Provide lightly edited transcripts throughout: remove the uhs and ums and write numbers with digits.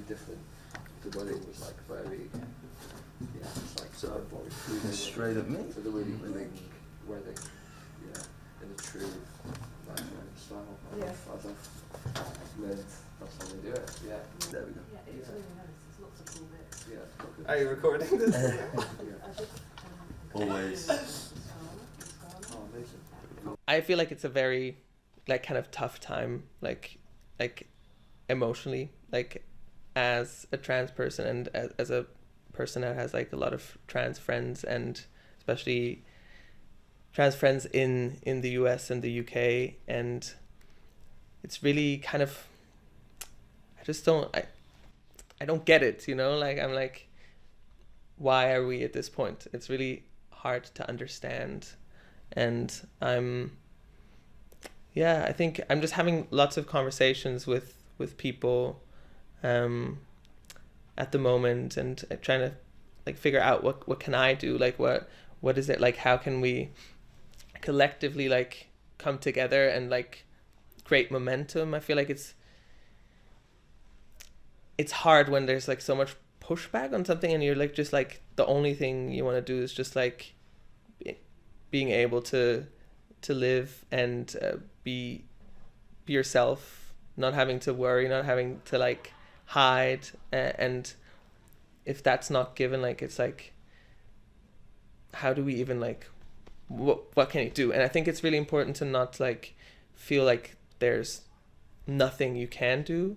different. The wedding was like very, it's like So, very straight at me? So the really big wedding, in a true Nigerian style. As I've learned, that's how they do it. Yeah. There we go. Yeah, it's really nice. There's lots of cool bits. Yeah. Are you recording this? Always. Oh, amazing. I feel like it's a very, like, kind of tough time, like emotionally, like, as a trans person and as a person that has like a lot of trans friends, and especially trans friends in the US and the UK, and it's really kind of, I don't get it, you know, like I'm like, why are we at this point? It's really hard to understand, and I think I'm just having lots of conversations with people at the moment, and trying to like figure out what can I do, like what is it, like how can we collectively like come together and like create momentum. I feel like it's hard when there's like so much pushback on something, and you're like just like the only thing you want to do is just like being able to live and be yourself, not having to worry, not having to like hide, and if that's not given, like it's like, how do we even like, what can you do? And I think it's really important to not like feel like there's nothing you can do.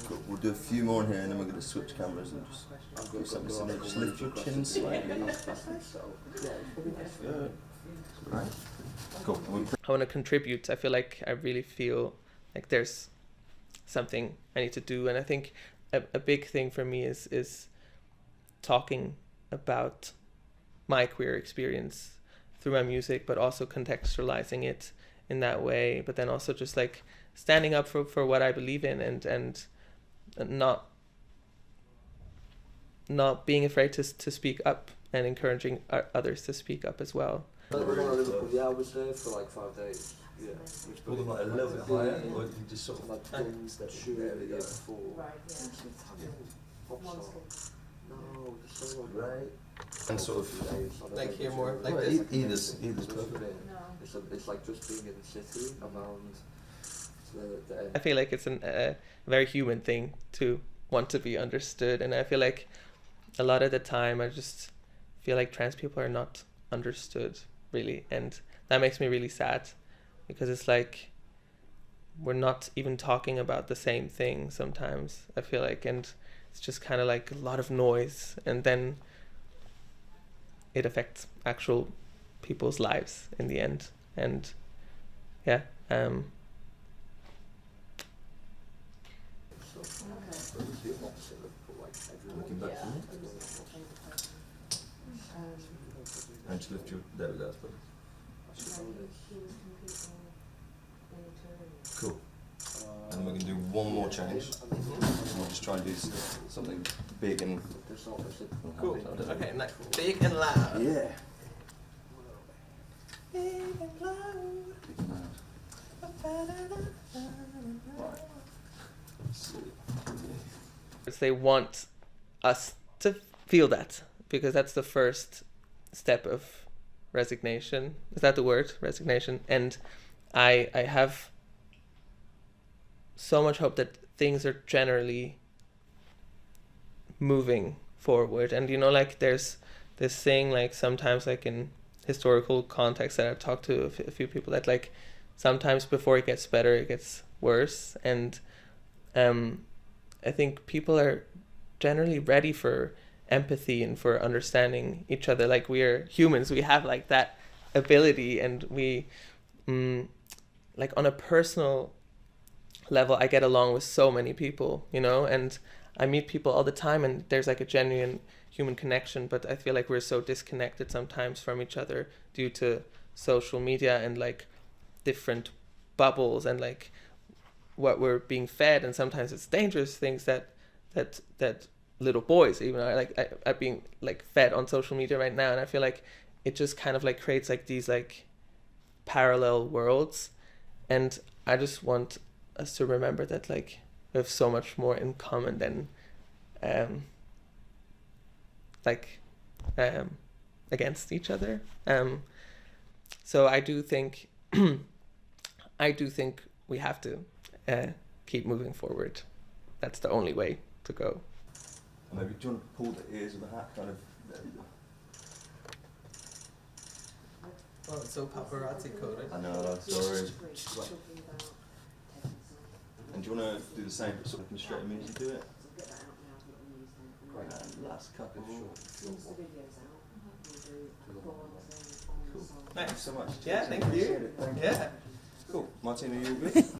Cool. We'll do a few more in here, and then we're going to switch cameras and just do something similar. Just lift your chin slightly. Right. Cool. I want to contribute. I feel like I really feel like there's something I need to do, and I think a big thing for me is talking about my queer experience through my music, but also contextualizing it in that way, but then also just like standing up for what I believe in, and not being afraid to speak up, and encouraging others to speak up as well. I was there for like 5 days. Yeah. Pull them like a little bit higher, or you just sort of like step there we go. Right, yeah. No, just so right. And sort of Like here more, like well, this. either's perfect. No. It's like just being in the city around the I feel like it's a very human thing to want to be understood, and I feel like a lot of the time I just feel like trans people are not understood really, and that makes me really sad, because it's like we're not even talking about the same thing sometimes, I feel like, and it's just kind of like a lot of noise, and then it affects actual people's lives in the end. And Looking back to me. And just lift your, there we go, that's better. Cool. And we're going to do one more change. And we'll just try and do something big and... Cool. Okay, next. Big and loud. Yeah. Big and loud. Big and loud. they want us to feel that, because that's the first step of resignation. Is that the word? Resignation. And I have so much hope that things are generally moving forward. And you know, like there's this thing, like sometimes like in historical context that I've talked to a few people, that like sometimes before it gets better it gets worse. And I think people are generally ready for empathy and for understanding each other. Like, we are humans, we have like that ability, and we like on a personal level I get along with so many people, you know, and I meet people all the time and there's like a genuine human connection, but I feel like we're so disconnected sometimes from each other due to social media and like different bubbles and like what we're being fed. And sometimes it's dangerous things that little boys even are being like fed on social media right now. And I feel like it just kind of like creates like these like parallel worlds, and I just want us to remember that like we have so much more in common than against each other. So I do think we have to keep moving forward. That's the only way to go. And maybe do you want to pull the ears of the hat kind of? There you go. Oh, it's so paparazzi coded. I know, sorry. And do you want to do the same, but sort of straight in as you do it? And last couple. Cool. Nice. Thanks so much. Yeah, thank you. Appreciate it. Thank you. Yeah. Cool. Martin, are you all good?